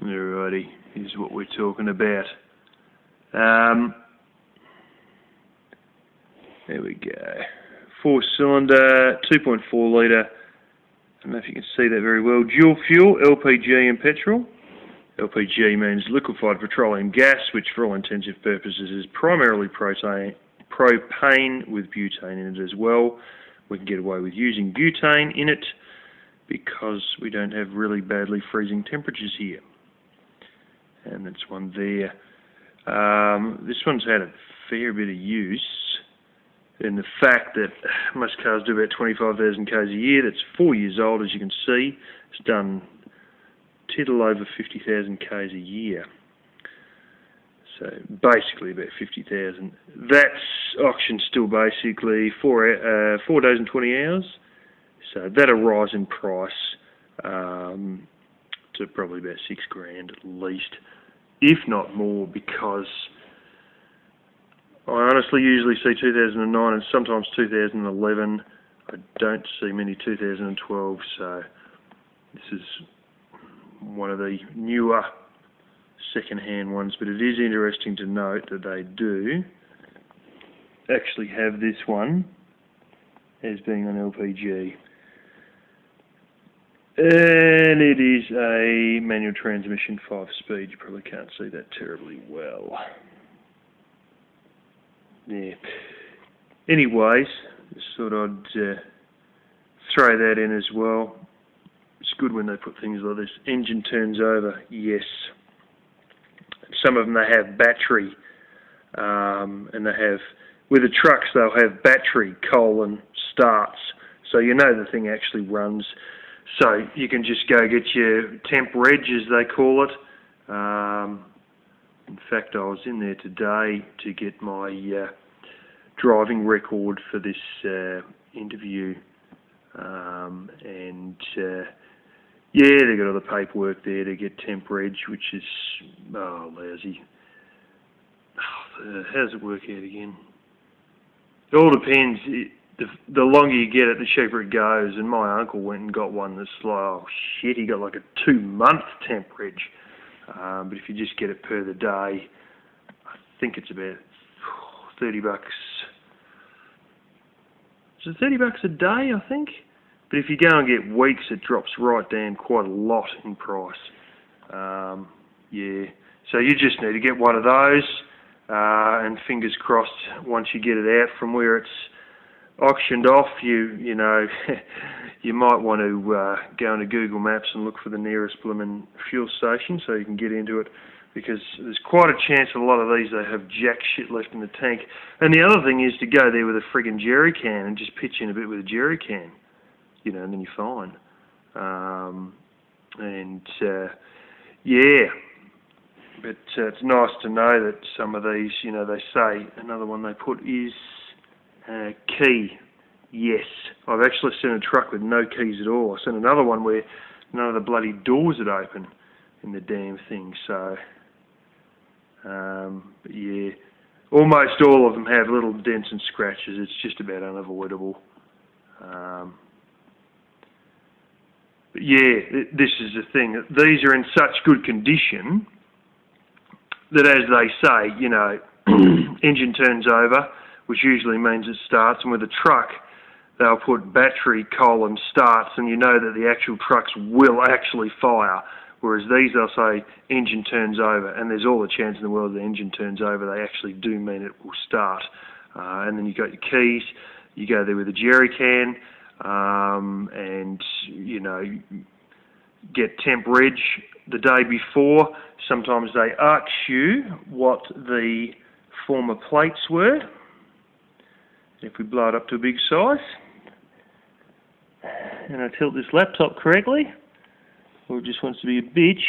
Alrighty, here's what we're talking about. There we go. 4-cylinder, 2.4 litre. I don't know if you can see that very well. Dual fuel, LPG and petrol. LPG means liquefied petroleum gas, which for all intensive purposes is primarily propane with butane in it as well. We can get away with using butane in it because we don't have really badly freezing temperatures here. And that's one there. This one's had a fair bit of use in the fact that most cars do about 25,000 k's a year. That's 4 years old, as you can see. It's done tittle over 50,000 k's a year. So basically about 50,000. That's auction still basically 4 days and 20 hours. So that'll rise in price to probably about $6,000 at least, if not more, because I honestly usually see 2009 and sometimes 2011. I don't see many 2012, so this is one of the newer second-hand ones, but it is interesting to note that they do actually have this one as being on LPG. And it is a manual transmission, 5-speed. You probably can't see that terribly well. Yeah. Anyways, just thought I'd throw that in as well. It's good when they put things like this. Engine turns over, yes. Some of them they have battery, and they have, with the trucks they'll have battery, starts. So you know the thing actually runs. So you can just go get your temp reg, as they call it. In fact, I was in there today to get my driving record for this interview, and yeah, they got all the paperwork there to get temp reg, which is lousy. How does it work out again? It all depends. The longer you get it, the cheaper it goes. And my uncle went and got one that's like, oh shit, he got like a 2-month temp reg. But if you just get it per the day, I think it's about $30. Is it $30 a day, I think? But if you go and get weeks, it drops right down quite a lot in price. Yeah. So you just need to get one of those, and fingers crossed, once you get it out from where it's auctioned off, you know, you might want to go into Google Maps and look for the nearest blooming fuel station so you can get into it, because there's quite a chance a lot of these they have jack shit left in the tank. And the other thing is to go there with a friggin' jerry can and just pitch in a bit with a jerry can, you know, and then you're fine. Yeah, but it's nice to know that some of these, you know, they say another one they put is key. Yes, I've actually seen a truck with no keys at all. I've seen another one where none of the bloody doors would open in the damn thing. So, but yeah, almost all of them have little dents and scratches. It's just about unavoidable. But yeah, this is the thing. These are in such good condition that, as they say, you know, engine turns over, which usually means it starts, and with a truck they'll put battery, starts, and you know that the actual trucks will actually fire, whereas these they'll say engine turns over, and there's all the chance in the world the engine turns over, they actually do mean it will start. And then you got your keys, you go there with a jerry can, and you know, get temp reg the day before. Sometimes they ask you what the former plates were. If we blow it up to a big size, and I tilt this laptop correctly, or it just wants to be a bitch,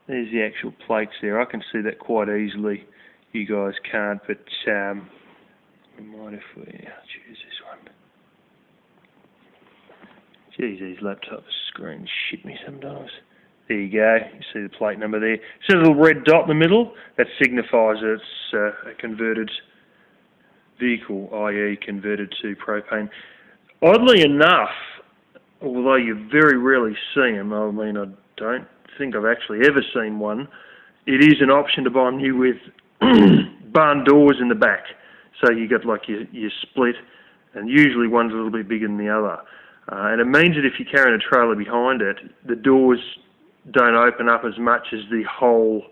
there's the actual plates there. I can see that quite easily. You guys can't, but we might if we choose this one. Geez, these laptop screens shit me sometimes. There you go. You see the plate number there. See a little red dot in the middle? That signifies that it's a converted vehicle, i.e. converted to propane. Oddly enough, although you very rarely see them, I mean, I don't think I've actually ever seen one. It is an option to buy them new with barn doors in the back. So you got like your split, and usually one's a little bit bigger than the other. And it means that if you're carrying a trailer behind it, the doors don't open up as much as the whole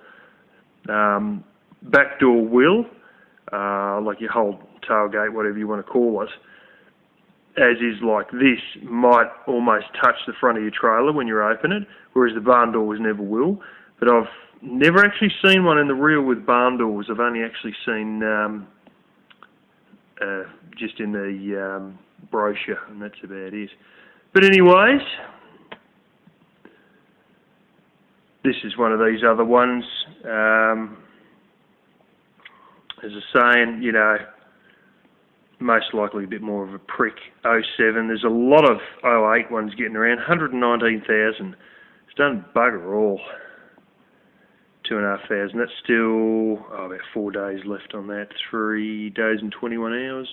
back door will, like your whole tailgate, whatever you want to call it, as is like this, might almost touch the front of your trailer when you open it, whereas the barn doors never will. But I've never actually seen one in the real with barn doors. I've only actually seen just in the brochure, and that's about it. But anyways, this is one of these other ones. As I saying, you know, most likely a bit more of a prick. 07. There's a lot of 08 ones getting around. 119,000. It's done bugger all. 2,500. That's still about 4 days left on that. 3 days and 21 hours.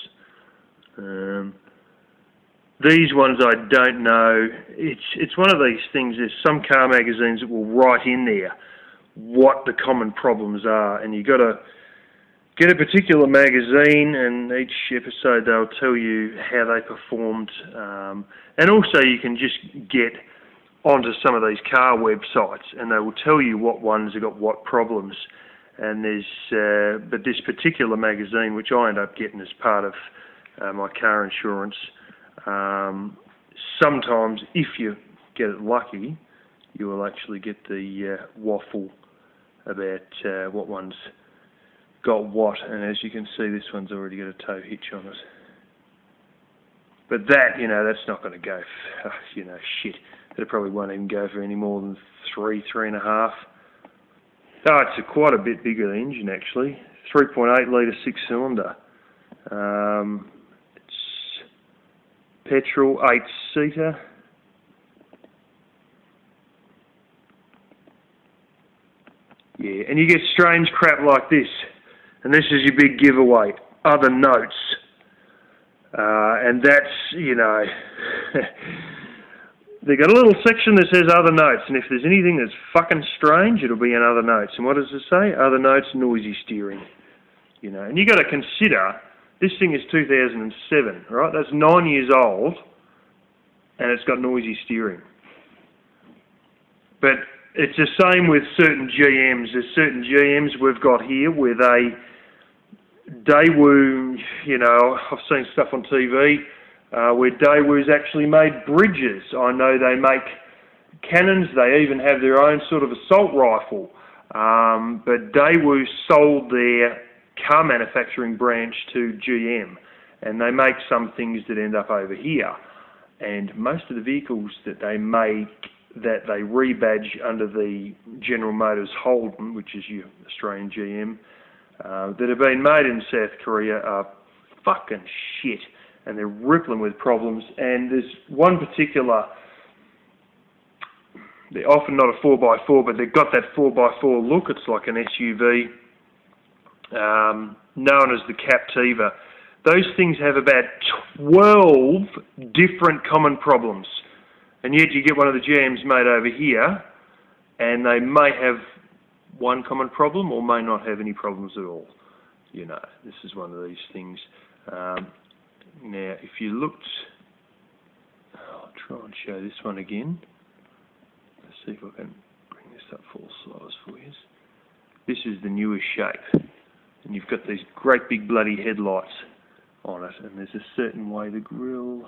These ones I don't know. It's one of these things. There's some car magazines that will write in there what the common problems are, and you got to get a particular magazine, and each episode they'll tell you how they performed, and also you can just get onto some of these car websites, and they will tell you what ones have got what problems. And there's, but this particular magazine, which I end up getting as part of my car insurance, sometimes if you get it lucky, you will actually get the waffle about what one's got what, and as you can see, this one's already got a tow hitch on it. But that, you know, that's not going to go, you know, shit. It probably won't even go for any more than 3.5. Oh, it's quite a bit bigger the engine actually. 3.8 litre 6-cylinder. It's petrol, 8-seater. Yeah, and you get strange crap like this. And this is your big giveaway, other notes. And that's, you know, they've got a little section that says other notes, and if there's anything that's fucking strange, it'll be in other notes. And what does it say? Other notes, noisy steering. You know, and you got to consider, this thing is 2007, right? That's 9 years old, and it's got noisy steering. But it's the same with certain GMs. There's certain GMs we've got here where Daewoo, you know, I've seen stuff on TV where Daewoo's actually made bridges. I know they make cannons. They even have their own sort of assault rifle. But Daewoo sold their car manufacturing branch to GM, and they make some things that end up over here. And most of the vehicles that they make, that they rebadge under the General Motors Holden, which is your Australian GM, that have been made in South Korea are fucking shit, and they're rippling with problems. And there's one particular, they're often not a 4x4, but they've got that 4x4 look. It's like an SUV, known as the Captiva. Those things have about 12 different common problems, and yet you get one of the GMs made over here, and they may have one common problem or may not have any problems at all. You know, this is one of these things. Now, if you looked, I'll try and show this one again. Let's see if I can bring this up full size for you. This is the newest shape, and you've got these great big bloody headlights on it, and there's a certain way the grille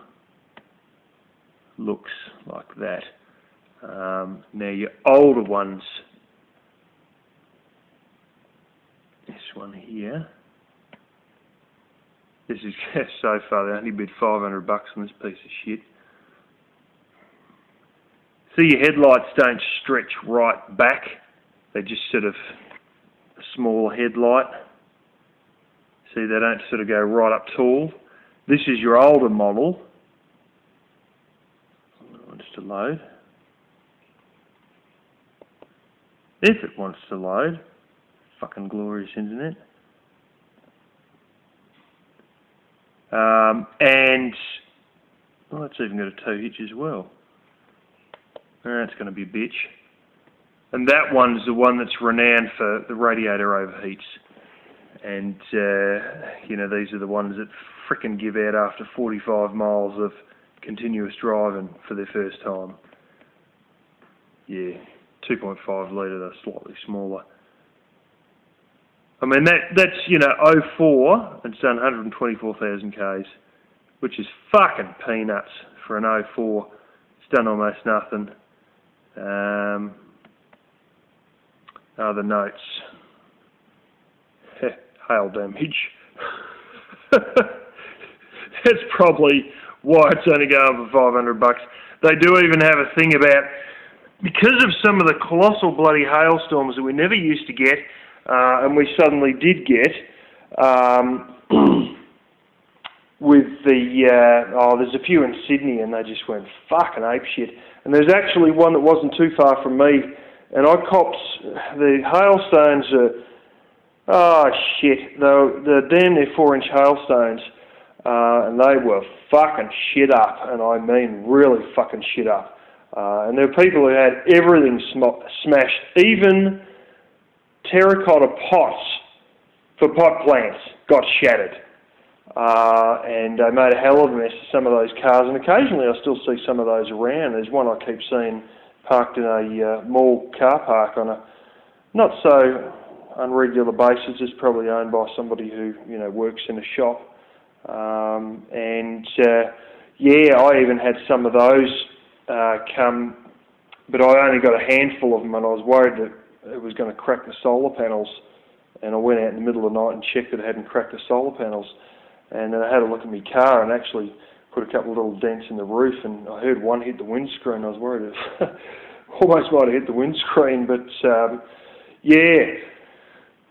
looks like that. Now, your older ones, this one here, this is so far, they only bid $500 on this piece of shit. See, your headlights don't stretch right back, they're just sort of a small headlight. See, they don't sort of go right up tall. This is your older model. It wants to load. If it wants to load. Fucking glorious internet. And well, it's even got a tow hitch as well. That's going to be a bitch. And that one's the one that's renowned for the radiator overheats. And, you know, these are the ones that frickin' give out after 45 miles of continuous driving for their first time. Yeah, 2.5 litre, they're slightly smaller. I mean, that's, you know, 04, it's done 124,000 Ks, which is fucking peanuts for an 04. It's done almost nothing. Other notes. Hail damage. That's probably why it's only going for $500. They do even have a thing about, because of some of the colossal bloody hailstorms that we never used to get, and we suddenly did get, with the, there's a few in Sydney and they just went fucking apeshit. And there's actually one that wasn't too far from me, and I copped, the hailstones are, they're damn near 4-inch hailstones, and they were fucking shit up, and I mean really fucking shit up. And there were people who had everything smashed, even terracotta pots for pot plants got shattered. And they made a hell of a mess of some of those cars, and occasionally I still see some of those around. There's one I keep seeing parked in a mall car park on a not so unregular basis. It's probably owned by somebody who, you know, works in a shop. Yeah, I even had some of those come, but I only got a handful of them, and I was worried that it was going to crack the solar panels. And I went out in the middle of the night and checked that it hadn't cracked the solar panels. And then I had a look at my car and actually put a couple of little dents in the roof, and I heard one hit the windscreen. I was worried it almost might have hit the windscreen, but yeah,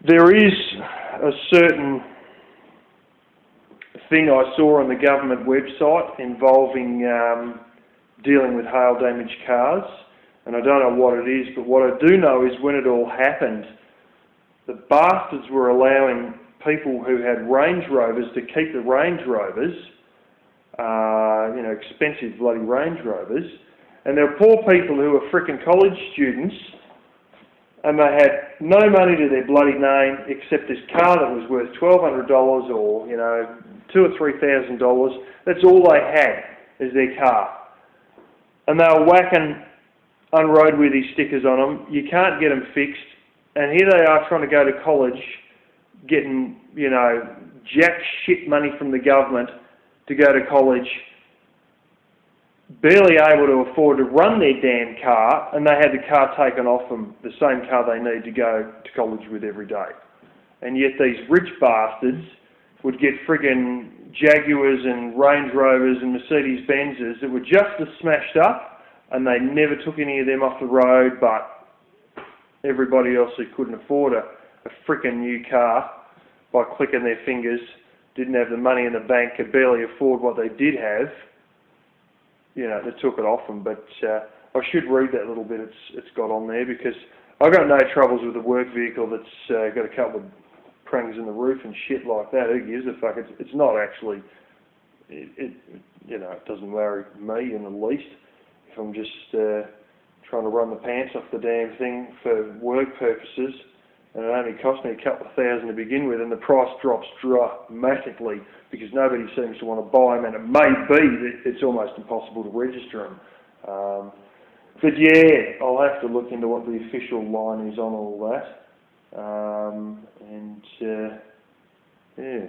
there is a certain thing I saw on the government website involving dealing with hail damaged cars, and I don't know what it is, but what I do know is when it all happened, the bastards were allowing people who had Range Rovers to keep the Range Rovers, you know, expensive bloody Range Rovers, and there were poor people who were frickin' college students, and they had no money to their bloody name except this car that was worth $1,200 or, you know, $2,000 or $3,000. That's all they had, is their car. And they were whacking unroadworthy stickers on them. You can't get them fixed. And here they are trying to go to college, getting, you know, jack shit money from the government to go to college, barely able to afford to run their damn car, and they had the car taken off them, the same car they need to go to college with every day. And yet these rich bastards would get friggin' Jaguars and Range Rovers and Mercedes-Benzes that were just as smashed up, and they never took any of them off the road, but everybody else who couldn't afford a frickin' new car by clicking their fingers, didn't have the money in the bank, could barely afford what they did have, you know, they took it off them. But I should read that little bit it's got on there, because I've got no troubles with a work vehicle that's got a couple of prangs in the roof and shit like that. Who gives a fuck? It's not actually, you know, it doesn't worry me in the least if I'm just trying to run the pants off the damn thing for work purposes, and it only cost me a couple of $1,000 to begin with, and the price drops dramatically because nobody seems to want to buy them, and it may be that it's almost impossible to register them. But yeah, I'll have to look into what the official line is on all that. Yeah.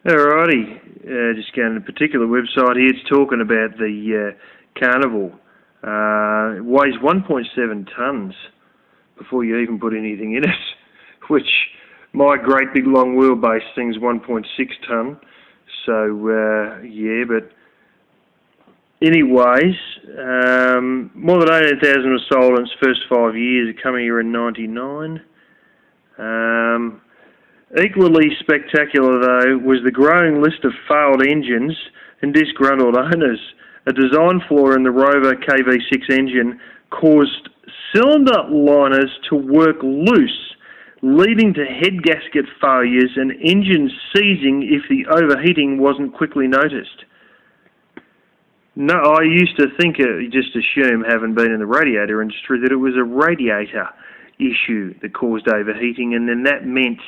Alrighty, just going to a particular website here. It's talking about the Carnival. It weighs 1.7 tonnes before you even put anything in it, which my great big long wheelbase thing's 1.6 tonne. So yeah, but anyways, more than 18,000 were sold in its first 5 years. It came here in '99. Equally spectacular, though, was the growing list of failed engines and disgruntled owners. A design flaw in the Rover KV6 engine caused cylinder liners to work loose, leading to head gasket failures and engine seizing if the overheating wasn't quickly noticed. No, I used to think, just assume, having been in the radiator industry, that it was a radiator issue that caused overheating, and then that meant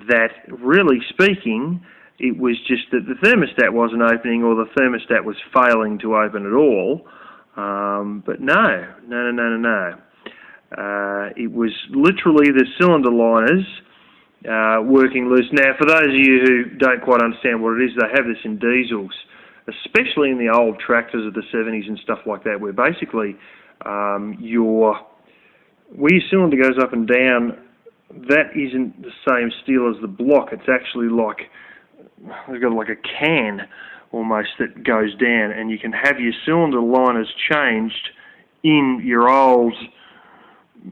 that, really speaking, it was just that the thermostat wasn't opening or the thermostat was failing to open at all. But no. It was literally the cylinder liners working loose. Now, for those of you who don't quite understand what it is, they have this in diesels, especially in the old tractors of the 70s and stuff like that, where basically where your cylinder goes up and down, that isn't the same steel as the block. It's actually like, they've got like a can almost that goes down, and you can have your cylinder liners changed in your old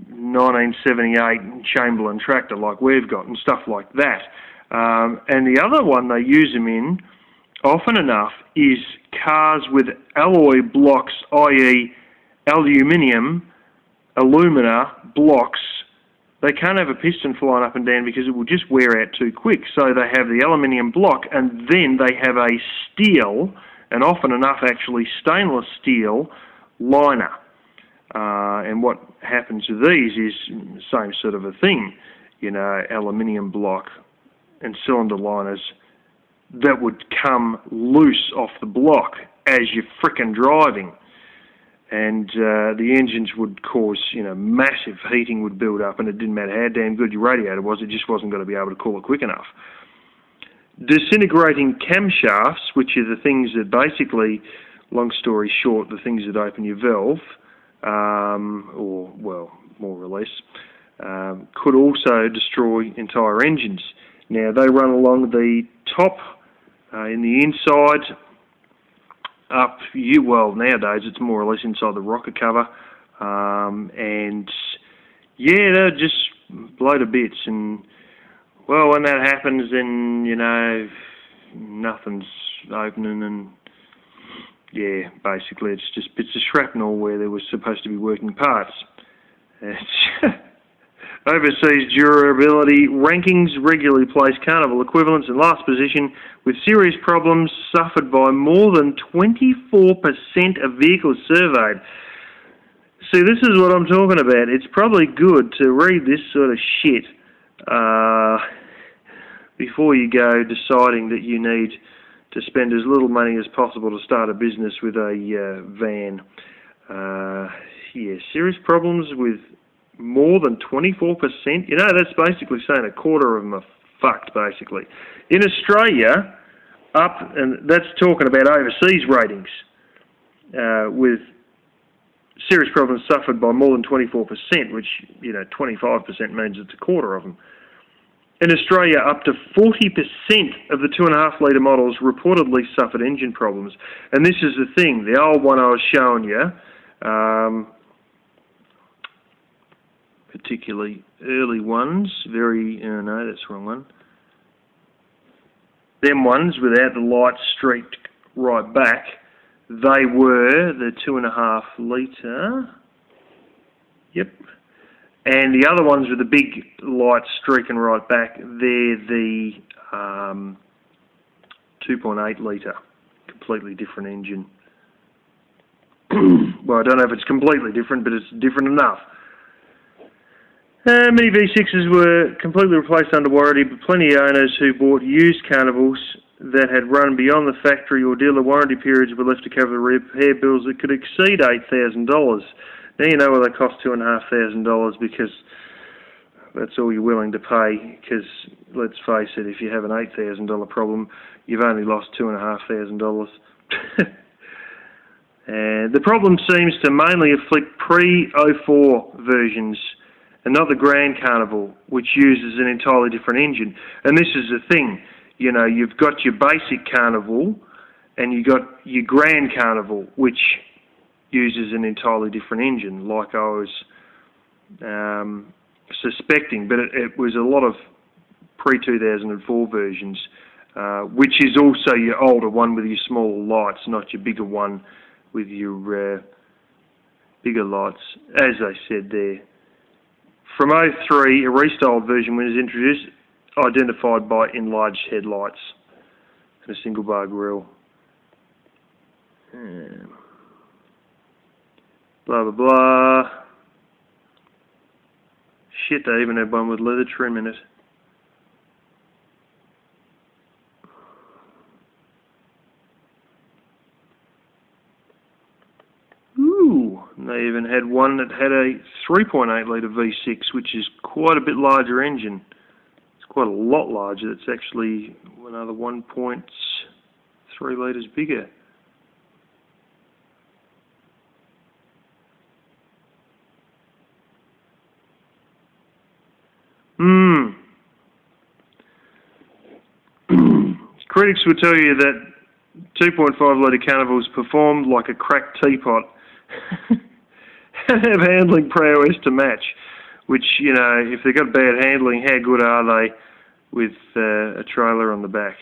1978 Chamberlain tractor like we've got and stuff like that. And the other one they use them in often enough is cars with alloy blocks, i.e. alumina blocks. They can't have a piston flying up and down because it will just wear out too quick. So they have the aluminium block, and then they have a steel, and often enough actually stainless steel, liner. And what happens with these is the same sort of a thing, you know, aluminium block and cylinder liners that would come loose off the block as you're frickin' driving. And the engines would cause, you know, massive heating would build up, and it didn't matter how damn good your radiator was, it just wasn't going to be able to cool it quick enough. Disintegrating camshafts, which are the things that basically, long story short, the things that open your valve, or, well, more or less, could also destroy entire engines. Now, they run along the top, in the inside, up, well, nowadays it's more or less inside the rocker cover, and yeah, they'll just blow to bits, and well, when that happens, then, you know, nothing's opening, and yeah, basically it's just bits of shrapnel where there was supposed to be working parts. Overseas durability rankings regularly place Carnival equivalents in last position, with serious problems suffered by more than 24% of vehicles surveyed. See, this is what I'm talking about. It's probably good to read this sort of shit before you go deciding that you need to spend as little money as possible to start a business with a van. Yeah, serious problems with more than 24%. You know, that's basically saying a quarter of them are fucked, basically. In Australia, and that's talking about overseas ratings, with serious problems suffered by more than 24%, which, you know, 25% means it's a quarter of them. In Australia, up to 40% of the 2.5 litre models reportedly suffered engine problems. And this is the thing, the old one I was showing you, particularly early ones, no, that's the wrong one. Them ones without the light streaked right back, they were the 2.5 litre. Yep. And the other ones with the big light streaking right back, they're the 2.8 litre. Completely different engine. Well, I don't know if it's completely different, but it's different enough. Many V6s were completely replaced under warranty, but plenty of owners who bought used Carnivals that had run beyond the factory or dealer warranty periods were left to cover the repair bills that could exceed $8,000. Now you know why they cost $2,500, because that's all you're willing to pay, because let's face it, if you have an $8,000 problem, you've only lost $2,500. And the problem seems to mainly afflict pre-04 versions, and not the Grand Carnival, which uses an entirely different engine. And this is the thing, you know, you've got your basic Carnival, and you've got your Grand Carnival, which uses an entirely different engine, like I was suspecting, but it was a lot of pre-2004 versions, which is also your older one with your smaller lights, not your bigger one with your bigger lights, as I said there. From 03, a restyled version was introduced, identified by enlarged headlights and a single bar grille. blah blah blah. Shit, they even had one with leather trim in it. Ooh, and they even had one that had a 3.8 litre V6, which is quite a bit larger engine. It's quite a lot larger. It's actually another 1.3 litres bigger. Critics will tell you that 2.5 litre Carnivals performed like a cracked teapot and have handling prowess to match, which, you know, if they've got bad handling, how good are they with a trailer on the back?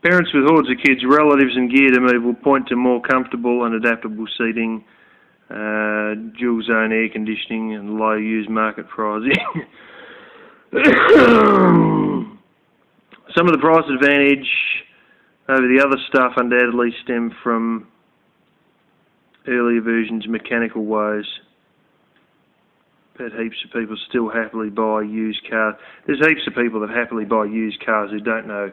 Parents with hordes of kids, relatives and gear to move will point to more comfortable and adaptable seating, dual zone air conditioning and low used market pricing. Some of the price advantage over the other stuff undoubtedly stem from earlier versions' mechanical woes. But heaps of people still happily buy used cars. There's heaps of people that happily buy used cars who don't know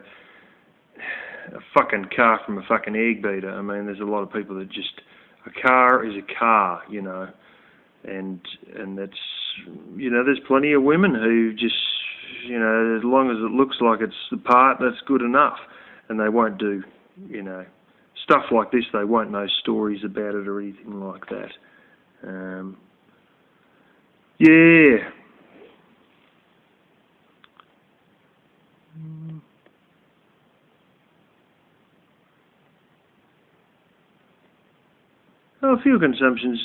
a fucking car from a fucking egg beater. I mean, there's a lot of people that just, a car is a car, you know, and that's, you know, there's plenty of women who just, you know, as long as it looks like it's the part, that's good enough, and they won't do, you know, stuff like this. They won't know stories about it or anything like that. Yeah. Oh, fuel consumption's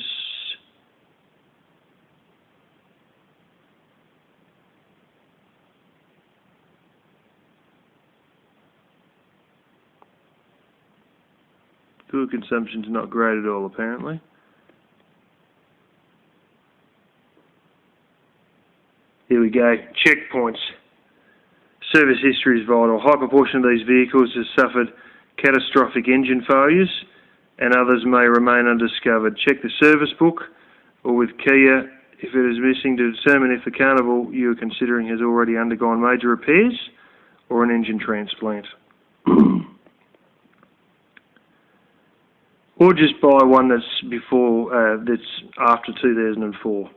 not great at all, apparently. Here we go. Checkpoints. Service history is vital. A high proportion of these vehicles has suffered catastrophic engine failures, and others may remain undiscovered. Check the service book, or with Kia, if it is missing, to determine if the Carnival you are considering has already undergone major repairs or an engine transplant. Or just buy one that's after 2004.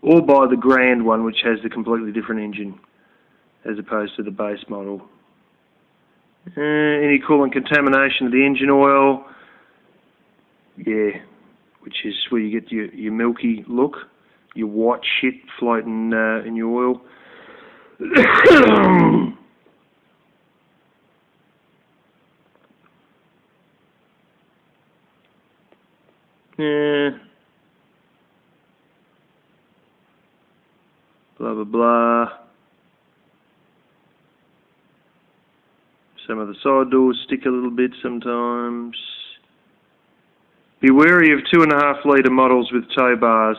Or buy the Grand one, which has the completely different engine, as opposed to the base model. Any coolant contamination of the engine oil, yeah, which is where you get your milky look, your white shit floating in your oil. Yeah. Blah, blah, blah. Some of the side doors stick a little bit sometimes. Be wary of 2.5 litre models with tow bars.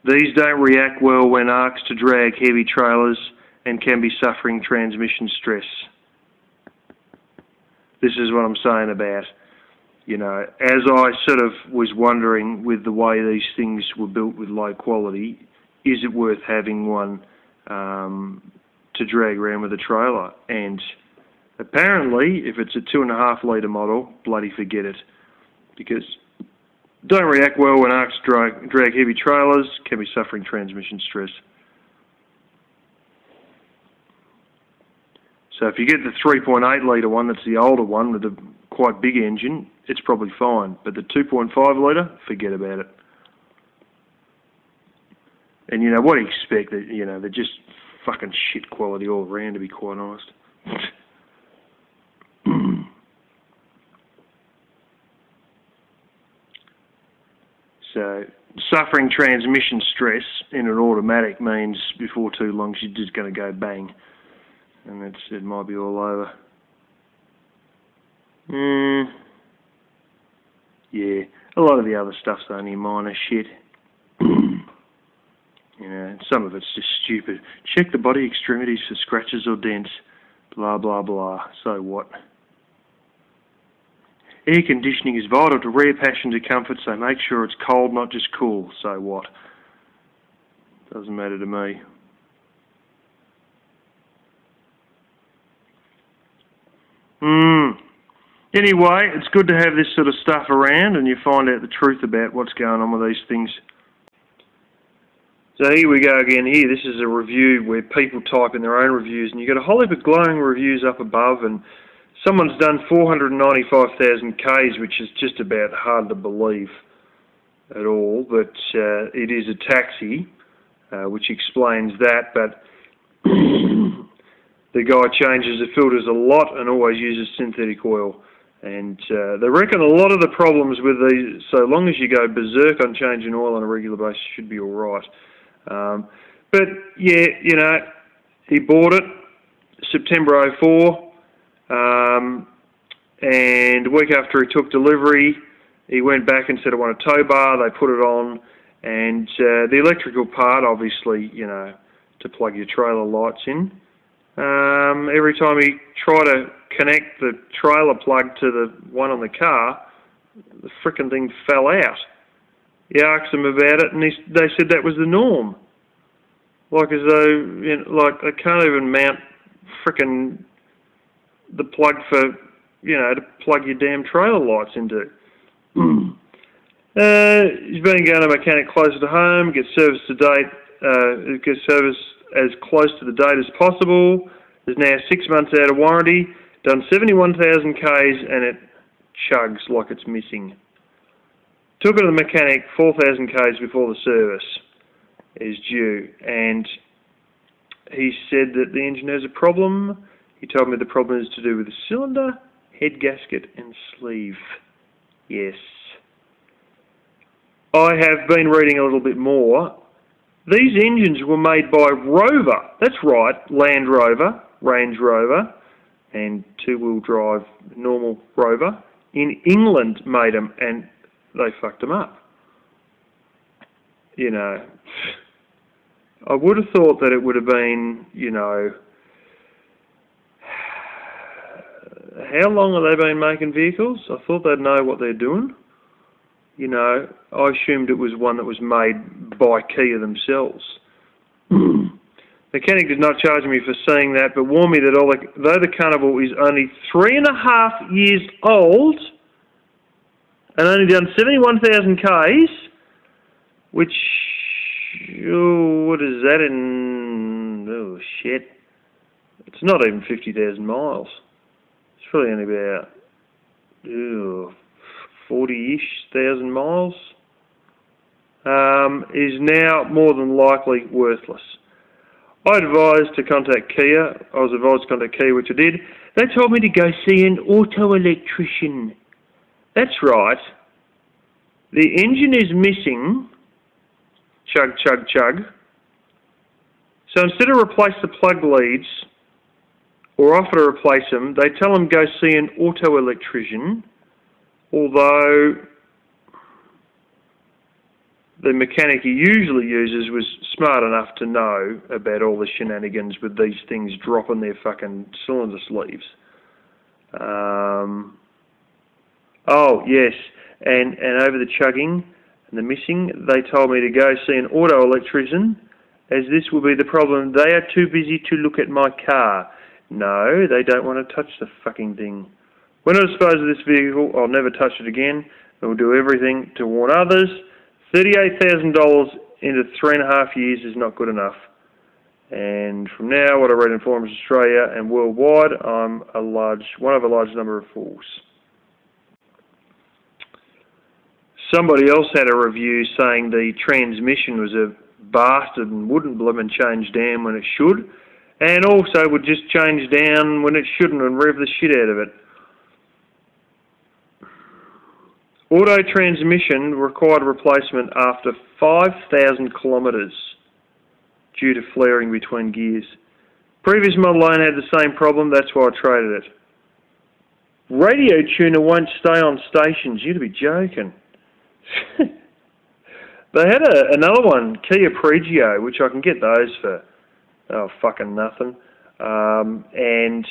These don't react well when asked to drag heavy trailers and can be suffering transmission stress. This is what I'm saying about, you know, as I sort of was wondering with the way these things were built with low quality, is it worth having one to drag around with a trailer? And apparently, if it's a 2.5 litre model, bloody forget it. Because don't react well when asked to drag heavy trailers, can be suffering transmission stress. So if you get the 3.8 litre one, that's the older one with a quite big engine, it's probably fine. But the 2.5 litre, forget about it. And, you know, what do you expect? You know, they're just fucking shit quality all around, to be quite honest. So, suffering transmission stress in an automatic means before too long she's just going to go bang. And it might be all over. Yeah, a lot of the other stuff's only minor shit. You know, some of it's just stupid. Check the body extremities for scratches or dents. Blah, blah, blah. So what? Air conditioning is vital to rear passenger comfort, so make sure it's cold, not just cool. So what? Doesn't matter to me. Anyway, it's good to have this sort of stuff around and you find out the truth about what's going on with these things. So here we go again. Here, this is a review where people type in their own reviews, and you've got a whole heap of glowing reviews up above, and someone's done 495,000 Ks, which is just about hard to believe at all, but it is a taxi, which explains that, but the guy changes the filters a lot and always uses synthetic oil. And they reckon a lot of the problems with these, so long as you go berserk on changing oil on a regular basis, should be alright. But yeah, you know, he bought it September 04, and a week after he took delivery, he went back and said, I want a tow bar. They put it on, and the electrical part, obviously, you know, to plug your trailer lights in. Every time he tried to connect the trailer plug to the one on the car, the frickin' thing fell out. He asked them about it, and they said that was the norm. Like as though, you know, like they can't even mount frickin' the plug for, you know, to plug your damn trailer lights into. He's been going to a mechanic closer to home, get service to date, get service as close to the date as possible. There's now 6 months out of warranty, done 71,000 Ks, and it chugs like it's missing. Took it to the mechanic 4,000 Ks before the service is due, and he said that the engine has a problem. He told me the problem is to do with the cylinder, head gasket, and sleeve. Yes. I have been reading a little bit more. These engines were made by Rover. That's right, Land Rover, Range Rover, and two-wheel drive normal Rover. In England made them, and they fucked them up. You know, I would have thought that it would have been, you know, how long have they been making vehicles? I thought they'd know what they're doing. You know, I assumed it was one that was made by Kia themselves. Mechanic did not charge me for saying that, but warned me that though the Carnival is only 3.5 years old and only done 71,000 Ks, which, oh, what is that in, oh shit, it's not even 50,000 miles. It's probably only about 40-ish thousand miles, is now more than likely worthless. I was advised to contact Kia, which I did. They told me to go see an auto electrician. That's right. The engine is missing. Chug, chug, chug. So instead of replace the plug leads or offer to replace them, they tell them go see an auto electrician, although the mechanic he usually uses was smart enough to know about all the shenanigans with these things dropping their fucking cylinder sleeves. Oh, yes, and over the chugging and the missing, they told me to go see an auto electrician, as this will be the problem. They are too busy to look at my car. No, they don't want to touch the fucking thing. When I dispose of this vehicle, I'll never touch it again. I will do everything to warn others. $38,000 into 3.5 years is not good enough. And from now, what I read in Forums Australia and worldwide, I'm one of a large number of fools. Somebody else had a review saying the transmission was a bastard and wouldn't blooming change down when it should, and also would just change down when it shouldn't and rev the shit out of it. Auto transmission required replacement after 5,000 kilometres due to flaring between gears. Previous Model 8 had the same problem, that's why I traded it. Radio tuner won't stay on stations, you'd be joking. They had another one, Kia Pregio, which I can get those for fucking nothing. And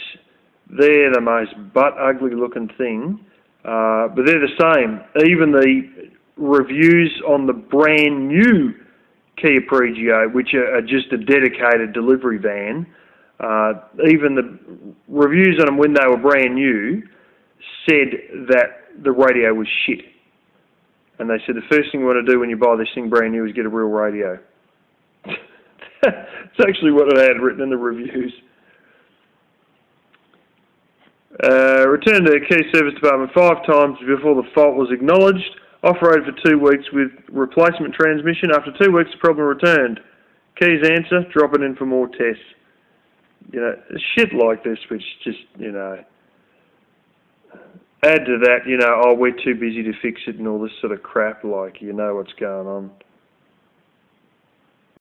they're the most butt ugly looking thing. But they're the same. Even the reviews on the brand new Kia Pregio, which are just a dedicated delivery van, even the reviews on them when they were brand new said that the radio was shit. And they said the first thing you want to do when you buy this thing brand new is get a real radio. It's actually what it had written in the reviews. Returned to the Kia Service Department 5 times before the fault was acknowledged. Off-road for 2 weeks with replacement transmission. After 2 weeks, the problem returned. Kia's answer, drop it in for more tests. You know, shit like this, which just, you know, add to that, you know, oh, we're too busy to fix it and all this sort of crap, like, you know what's going on.